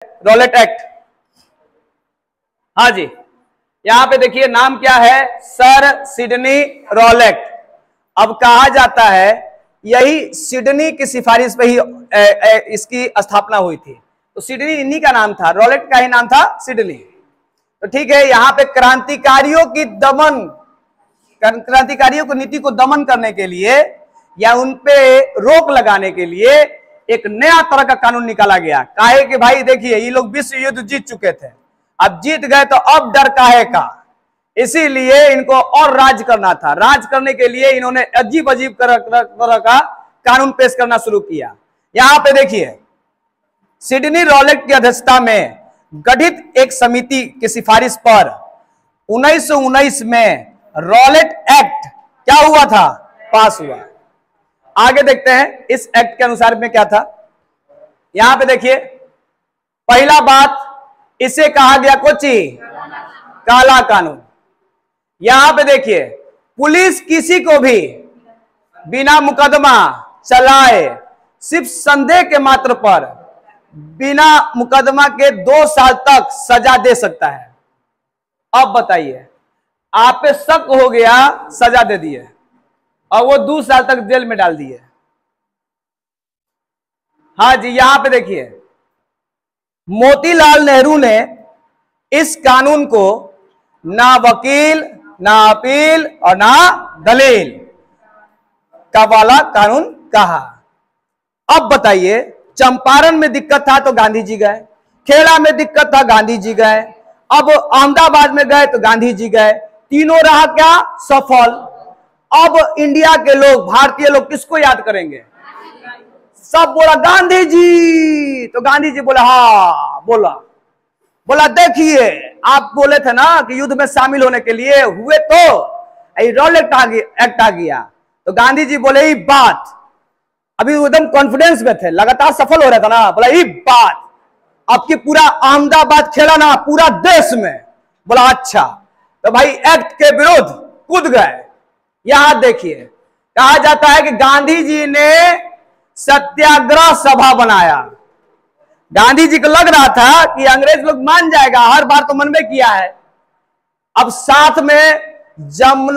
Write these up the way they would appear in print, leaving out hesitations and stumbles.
Rowlatt act. हाँ जी, यहां पे देखिए नाम क्या है, सर सिडनी रॉलेट। अब कहा जाता है यही सिडनी की सिफारिश पे ही इसकी स्थापना हुई थी। तो सिडनी इन्हीं का नाम था, रॉलेट का ही नाम था सिडनी। तो ठीक है, यहां पे क्रांतिकारियों को नीति को दमन करने के लिए या उन पे रोक लगाने के लिए एक नया तरह का कानून निकाला गया। काहे कि भाई देखिए ये लोग विश्व युद्ध जीत चुके थे, अब जीत गए तो अब डर काहे का, इसीलिए इनको और राज करना था। राज करने के लिए इन्होंने अजीब अजीब तरह का कानून पेश करना शुरू किया। यहां पे देखिए सिडनी रॉलेट की अध्यक्षता में गठित एक समिति की सिफारिश पर 1919 में रॉलेट एक्ट क्या हुआ था, पास हुआ। आगे देखते हैं इस एक्ट के अनुसार में क्या था। यहां पे देखिए पहला बात, इसे कहा गया कोची काला कानून। यहां पे देखिए पुलिस किसी को भी बिना मुकदमा चलाए सिर्फ संदेह के मात्र पर बिना मुकदमा के 2 साल तक सजा दे सकता है। अब बताइए, आप पे शक हो गया, सजा दे दिए और वो 2 साल तक जेल में डाल दिए। हाँ जी, यहां पे देखिए मोतीलाल नेहरू ने इस कानून को ना वकील ना अपील और ना दलील का वाला कानून कहा। अब बताइए, चंपारण में दिक्कत था तो गांधी जी गए, खेड़ा में दिक्कत था गांधी जी गए, अब अहमदाबाद में गए तो गांधी जी गए, तीनों रहा क्या, सफल। अब इंडिया के लोग, भारतीय लोग किसको याद करेंगे, सब बोला गांधी जी। तो गांधी जी बोला हाँ, बोला देखिए आप बोले थे ना कि युद्ध में शामिल होने के लिए हुए तो रॉलेट एक्ट आ गया। तो गांधी जी बोले ये बात, अभी एकदम कॉन्फिडेंस में थे, लगातार सफल हो रहा था ना, बोला ये बात आपकी पूरा अहमदाबाद खेला ना पूरा देश में। बोला अच्छा, तो भाई एक्ट के विरुद्ध कूद गए। यहां देखिए कहा जाता है कि गांधी जी ने सत्याग्रह सभा बनाया। गांधी जी को लग रहा था कि अंग्रेज लोग मान जाएगा, हर बार तो मन में किया है। अब साथ में जमन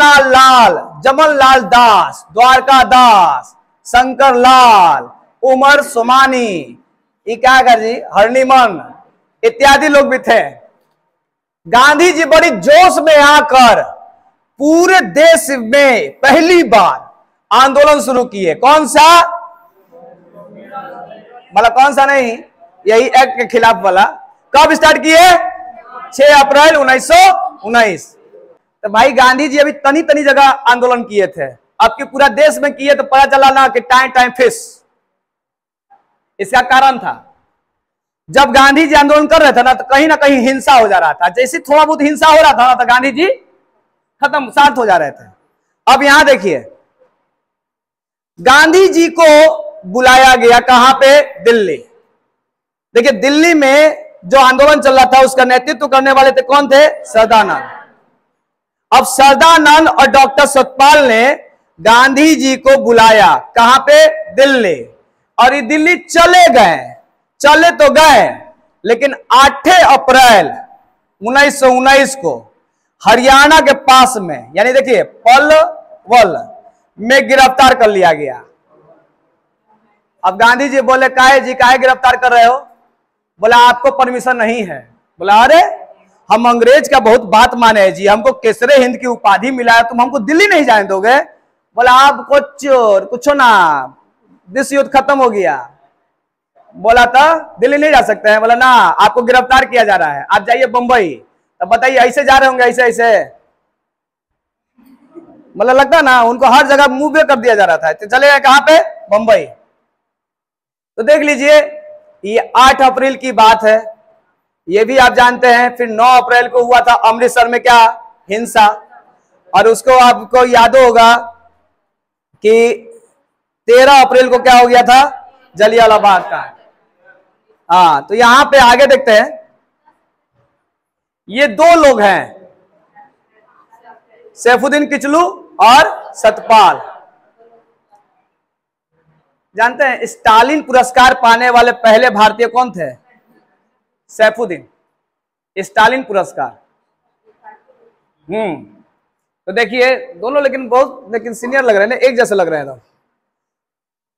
लाल दास, द्वारका दास, शंकर लाल, उमर सोमानी, ये क्या कर जी, हरनिमन इत्यादि लोग भी थे। गांधी जी बड़ी जोश में आकर पूरे देश में पहली बार आंदोलन शुरू किए। कौन सा, मतलब कौन सा नहीं, यही एक्ट के खिलाफ वाला। कब स्टार्ट किए, 6 अप्रैल 1919। तो भाई गांधी जी अभी तनी तनी जगह आंदोलन किए थे, अब कि पूरा देश में किए तो पता चला ना कि टाइम फिश। इसका कारण था जब गांधी जी आंदोलन कर रहे थे ना तो कहीं ना कहीं हिंसा हो जा रहा था। जैसे थोड़ा बहुत हिंसा हो रहा था ना तो गांधी जी खत्म, शांत हो जा रहे थे। अब यहां देखिए गांधी जी को बुलाया गया कहां पे, दिल्ली। देखिए दिल्ली में जो आंदोलन चल रहा था उसका नेतृत्व करने वाले थे कौन थे, सदानंद। अब सदानंद और डॉक्टर सतपाल ने गांधी जी को बुलाया कहां पे, दिल्ली। और ये दिल्ली चले तो गए, लेकिन 8 अप्रैल 1919 को हरियाणा के पास में, यानी देखिए पलवल में गिरफ्तार कर लिया गया। अब गांधी जी बोले काहे जी, काहे गिरफ्तार कर रहे हो? बोला आपको परमिशन नहीं है। बोला अरे हम अंग्रेज का बहुत बात माने हैं जी, हमको केसरे हिंद की उपाधि मिला है, तुम हमको दिल्ली नहीं जाने दोगे? बोला आपको चोर कुछ ना, विश्व युद्ध खत्म हो गया। बोला था दिल्ली नहीं जा सकते हैं? बोला ना, आपको गिरफ्तार किया जा रहा है, आप जाइए बंबई। तब बताइए ऐसे जा रहे होंगे, ऐसे मतलब लगता ना उनको हर जगह मूव कर दिया जा रहा था। तो चले गए कहां पे, बंबई। तो देख लीजिए ये 8 अप्रैल की बात है, ये भी आप जानते हैं। फिर 9 अप्रैल को हुआ था अमृतसर में क्या, हिंसा। और उसको आपको याद होगा कि 13 अप्रैल को क्या हो गया था, जलियांवाला बाग का। हाँ, तो यहां पे आगे देखते हैं, ये 2 लोग हैं, सैफुद्दीन किचलू और सतपाल। जानते हैं स्टालिन पुरस्कार पाने वाले पहले भारतीय कौन थे? सैफुद्दीन, स्टालिन पुरस्कार। तो देखिए दोनों लेकिन सीनियर लग रहे हैं, एक जैसे लग रहे हैं तो।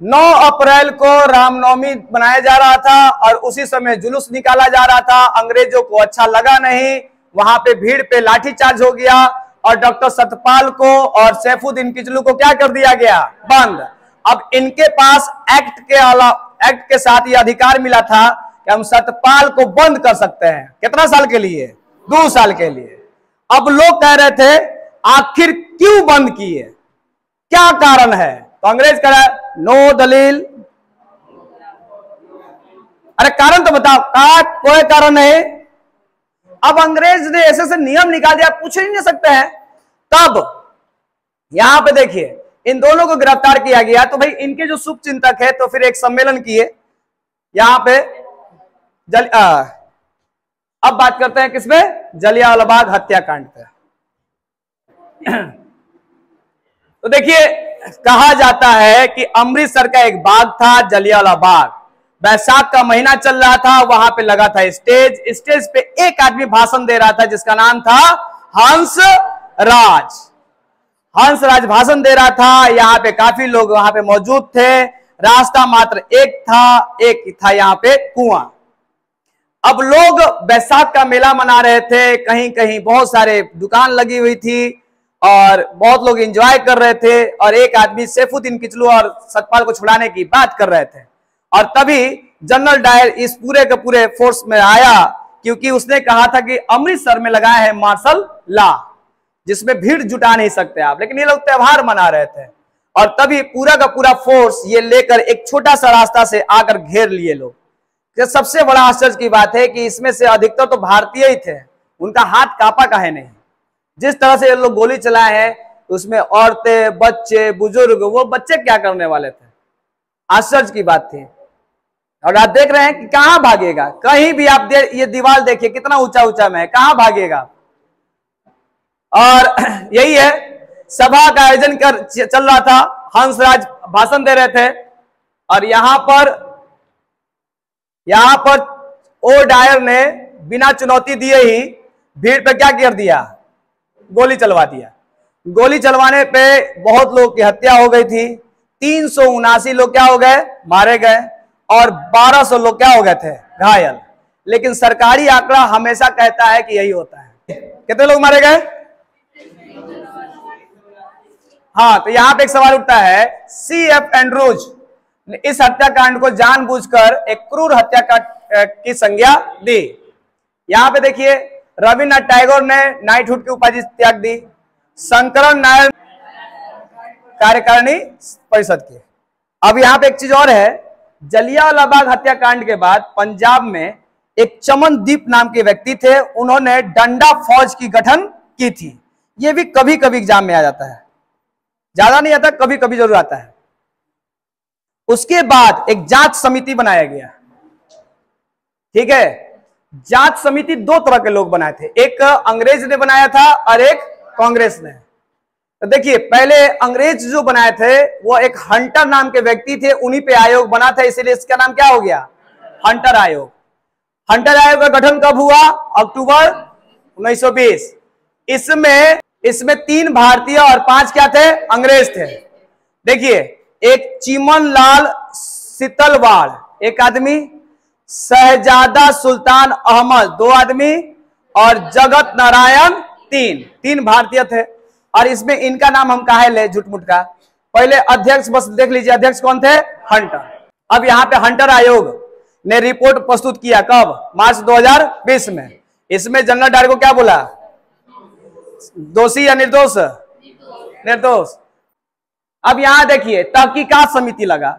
9 अप्रैल को रामनवमी मनाया जा रहा था और उसी समय जुलूस निकाला जा रहा था। अंग्रेजों को अच्छा लगा नहीं, वहां पे भीड़ पे लाठीचार्ज हो गया और डॉक्टर सतपाल को और सैफुद्दीन किचलू को क्या कर दिया गया, बंद। अब इनके पास एक्ट के साथ ये अधिकार मिला था कि हम सतपाल को बंद कर सकते हैं। कितना साल के लिए? 2 साल के लिए। अब लोग कह रहे थे आखिर क्यों बंद किए, क्या कारण है? तो अंग्रेज कह रहा है नो दलील। अरे कारण तो बताओ, कहा कोई कारण नहीं। अब अंग्रेज ने ऐसे नियम निकाल दिया, पूछ ही नहीं सकते हैं। तब यहां पे देखिए इन दोनों को गिरफ्तार किया गया। तो भाई इनके जो शुभ चिंतक है तो फिर एक सम्मेलन किए यहां पे अब बात करते हैं किसमें? जलियांवाला बाग हत्याकांड पे। तो देखिए कहा जाता है कि अमृतसर का एक बाग था जलियांवाला बाग, बैसाख का महीना चल रहा था, वहां पे लगा था स्टेज पे एक आदमी भाषण दे रहा था जिसका नाम था हंसराज। हंसराज भाषण दे रहा था, यहाँ पे काफी लोग वहां पे मौजूद थे। रास्ता मात्र एक था यहाँ पे कुआं। अब लोग बैसाख का मेला मना रहे थे, कहीं कहीं बहुत सारे दुकान लगी हुई थी और बहुत लोग एंजॉय कर रहे थे। और एक आदमी सैफुद्दीन किचलू और सतपाल को छुड़ाने की बात कर रहे थे और तभी जनरल डायर इस पूरे के पूरे फोर्स में आया, क्योंकि उसने कहा था कि अमृतसर में लगाया है मार्शल लॉ, जिसमें भीड़ जुटा नहीं सकते आप, लेकिन ये लोग त्योहार मना रहे थे। और तभी पूरा का पूरा फोर्स ये लेकर एक छोटा सा रास्ता से आकर घेर लिए लोग। सबसे बड़ा आश्चर्य की बात है कि इसमें से अधिकतर तो भारतीय ही थे, उनका हाथ कांपा काहे नहीं। जिस तरह से ये लोग गोली चलाए हैं उसमें औरतें, बच्चे, बुजुर्ग, वो बच्चे क्या करने वाले थे? आश्चर्य की बात थी। और आप देख रहे हैं कि कहां भागेगा, कहीं भी आप ये दीवार देखिए कितना ऊंचा ऊंचा में है, कहां भागेगा। और यही है, सभा का आयोजन चल रहा था, हंसराज भाषण दे रहे थे और यहां पर ओ डायर ने बिना चुनौती दिए ही भीड़ पे क्या कर दिया, गोली चलवा दिया। गोली चलवाने पे बहुत लोग की हत्या हो गई थी। 379 लोग क्या हो गए, मारे गए और 1200 लोग क्या हो गए थे, घायल। लेकिन सरकारी आंकड़ा हमेशा कहता है कि यही होता है। कितने लोग मारे गए? हाँ, तो यहां पे एक सवाल उठता है, CF एंड्रूज ने इस हत्याकांड को जानबूझकर एक क्रूर हत्याकांड की संज्ञा दी। यहां पे देखिए रविन्द्रनाथ टैगोर ने नाइटहुड की उपाधि त्याग दी, शंकरन नायर कार्यकारिणी परिषद की। अब यहां पे एक चीज और है, जलियांवाला बाग हत्याकांड के बाद पंजाब में एक चमनदीप नाम के व्यक्ति थे, उन्होंने डंडा फौज की गठन की थी। ये भी कभी कभी एग्जाम में आ जाता है, ज्यादा नहीं आता, कभी कभी जरूर आता है। उसके बाद एक जांच समिति बनाया गया, ठीक है। जांच समिति 2 तरह के लोग बनाए थे, एक अंग्रेज ने बनाया था और एक कांग्रेस ने। तो देखिए पहले अंग्रेज जो बनाए थे वो एक हंटर नाम के व्यक्ति थे, उन्हीं पे आयोग बना था, इसीलिए इसका नाम क्या हो गया, हंटर आयोग। हंटर आयोग का गठन कब हुआ? अक्टूबर 1920। इसमें 3 भारतीय और 5 क्या थे, अंग्रेज थे। देखिए एक चीमन लाल सितलवाड़ एक आदमी, शहजादा सुल्तान अहमद 2 आदमी और जगत नारायण 3 भारतीय थे। और इसमें इनका नाम हम काहे ले झूठमुठ का, पहले अध्यक्ष बस देख लीजिए, अध्यक्ष कौन थे, हंटर। अब यहाँ पे हंटर आयोग ने रिपोर्ट प्रस्तुत किया कब, मार्च 2020 में। इसमें जनरल डायर को क्या बोला, दोषी या निर्दोष, निर्दोष। अब यहां देखिए तहकीकात समिति लगा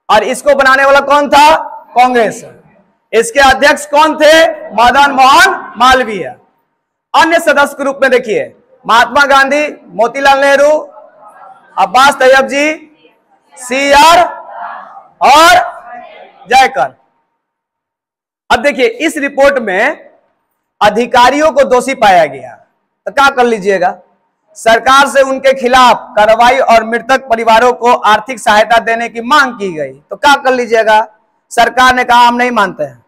और इसको बनाने वाला कौन था, कांग्रेस। इसके अध्यक्ष कौन थे, मदन मोहन मालवीय। अन्य सदस्य के रूप में देखिए महात्मा गांधी, मोतीलाल नेहरू, अब्बास तैयब जी, CR और जयकर। अब देखिए इस रिपोर्ट में अधिकारियों को दोषी पाया गया तो क्या कर लीजिएगा, सरकार से उनके खिलाफ कार्रवाई और मृतक परिवारों को आर्थिक सहायता देने की मांग की गई तो क्या कर लीजिएगा, सरकार ने कहा हम नहीं मानते हैं।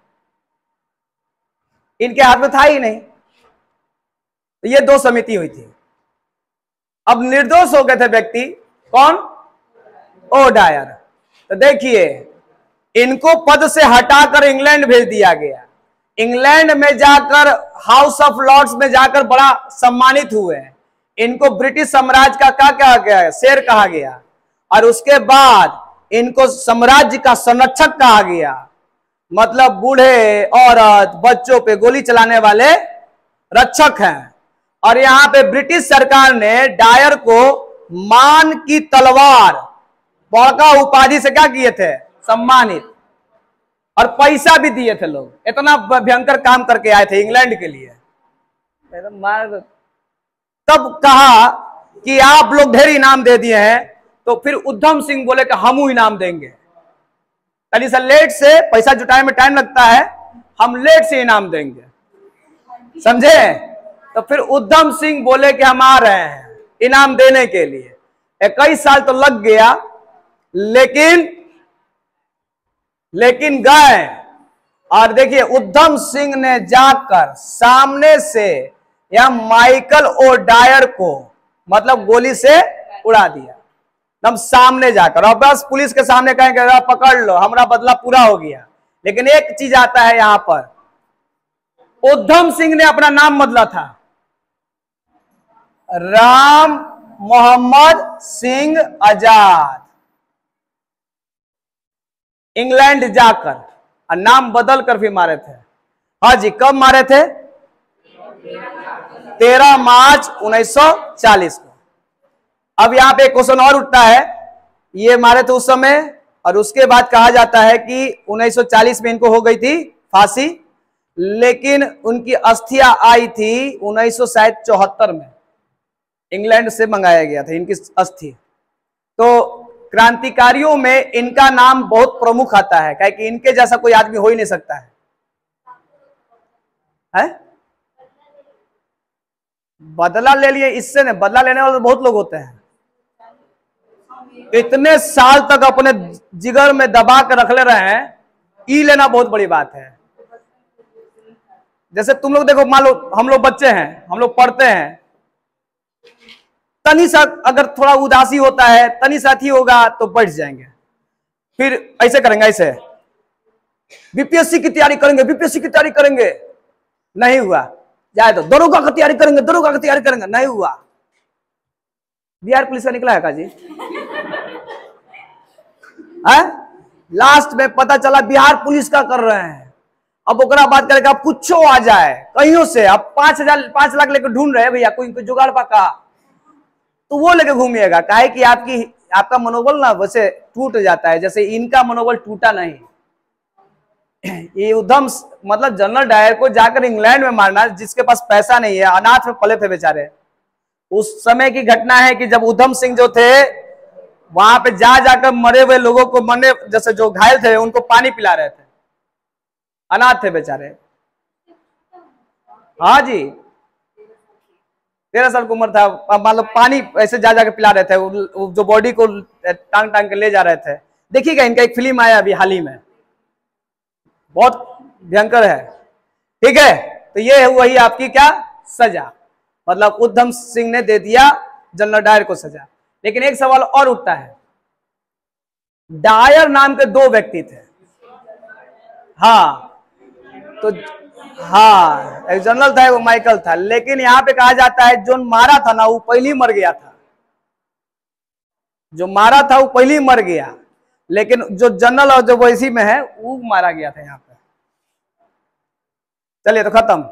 इनके हाथ में था ही नहीं। तो ये दो समिति हुई थी। अब निर्दोष हो गए थे व्यक्ति, कौन? ओडायर। तो देखिए, इनको पद से हटाकर इंग्लैंड भेज दिया गया। इंग्लैंड में जाकर हाउस ऑफ लॉर्ड्स में जाकर बड़ा सम्मानित हुए। इनको ब्रिटिश साम्राज्य का क्या कहा गया है? शेर कहा गया। और उसके बाद इनको साम्राज्य का संरक्षक कहा गया। मतलब बूढ़े, औरत, बच्चों पे गोली चलाने वाले रक्षक हैं। और यहां पे ब्रिटिश सरकार ने डायर को मान की तलवार बड़का उपाधि से क्या किए थे? सम्मानित। और पैसा भी दिए थे। लोग इतना भयंकर काम करके आए थे इंग्लैंड के लिए। तब कहा कि आप लोग ढेर इनाम दे दिए हैं, तो फिर उधम सिंह बोले कि हम इनाम देंगे। तनी सा लेट से, पैसा जुटाने में टाइम लगता है, हम लेट से इनाम देंगे, समझे? तो फिर उधम सिंह बोले कि हम आ रहे हैं इनाम देने के लिए। 21 साल तो लग गया, लेकिन गए। और देखिए, उधम सिंह ने जाकर सामने से या माइकल ओडायर को मतलब गोली से उड़ा दिया, हम सामने जाकर। और बस पुलिस के सामने कहेंगे पकड़ लो, हमारा बदला पूरा हो गया। लेकिन एक चीज आता है यहां पर, उधम सिंह ने अपना नाम बदला था, राम मोहम्मद सिंह आजाद। इंग्लैंड जाकर और नाम बदल कर भी मारे थे। हाँ जी, कब मारे थे? 13 मार्च 1940 को। अब यहां पे क्वेश्चन और उठता है, ये मारे थे उस समय, और उसके बाद कहा जाता है कि 1940 में इनको हो गई थी फांसी, लेकिन उनकी अस्थियां आई थी 1974 में, इंग्लैंड से मंगाया गया था इनकी अस्थि। तो क्रांतिकारियों में इनका नाम बहुत प्रमुख आता है, क्योंकि इनके जैसा कोई आदमी हो ही नहीं सकता है? बदला ले लिए, इससे नहीं, बदला लेने वाले बहुत लोग होते हैं। इतने साल तक अपने जिगर में दबा कर रख ले रहे हैं, ई लेना बहुत बड़ी बात है। जैसे तुम लोग देखो, मान लो हम लोग बच्चे हैं, हम लोग पढ़ते हैं, तनी सा अगर थोड़ा उदासी होता है, तनी सा थी होगा तो बैठ जाएंगे, फिर ऐसे करेंगे, ऐसे बीपीएससी की तैयारी करेंगे, बीपीएससी की तैयारी करेंगे, नहीं हुआ, जाए तो दरोगा की तैयारी करेंगे, दरोगा की तैयारी करेंगे, नहीं हुआ, बिहार पुलिस का निकला है का जी? लास्ट में पता चला बिहार पुलिस का कर रहे हैं। अब ओकरा बात करेगा, कुछ आ जाए कहीं से, अब 5 लाख लेकर ढूंढ रहे हैं भैया, कोई जुगाड़ पाका, तो वो लेके घूमिएगा। काहे कि आपका मनोबल ना वैसे टूट जाता है, जैसे इनका मनोबल टूटा नहीं। ये उधम मतलब जनरल डायर को जाकर इंग्लैंड में मारना, जिसके पास पैसा नहीं है, अनाथ में पले थे बेचारे। उस समय की घटना है कि जब उधम सिंह जो थे वहां पे जाकर मरे हुए लोगों को, मरने जैसे जो घायल थे उनको पानी पिला रहे थे, अनाथ थे बेचारे। हाँ जी, 13 साल की उम्र था, मतलब पानी ऐसे जाकर पिला रहे थे, जो बॉडी को टांग टांग के ले जा रहे थे। देखिएगा, इनका एक फिल्म आया अभी हाल ही में, बहुत भयंकर है। ठीक है, तो ये है वही आपकी क्या सजा, मतलब उधम सिंह ने दे दिया जनरल डायर को सजा। लेकिन एक सवाल और उठता है, डायर नाम के 2 व्यक्ति थे। हाँ, तो हाँ, एक जनरल था, वो माइकल था, लेकिन यहां पे कहा जाता है जो मारा था ना वो पहले ही मर गया था, जो मारा था वो पहले ही मर गया, लेकिन जो जनरल और जो वैसी में है वो मारा गया था यहाँ पे। चलिए तो खत्म।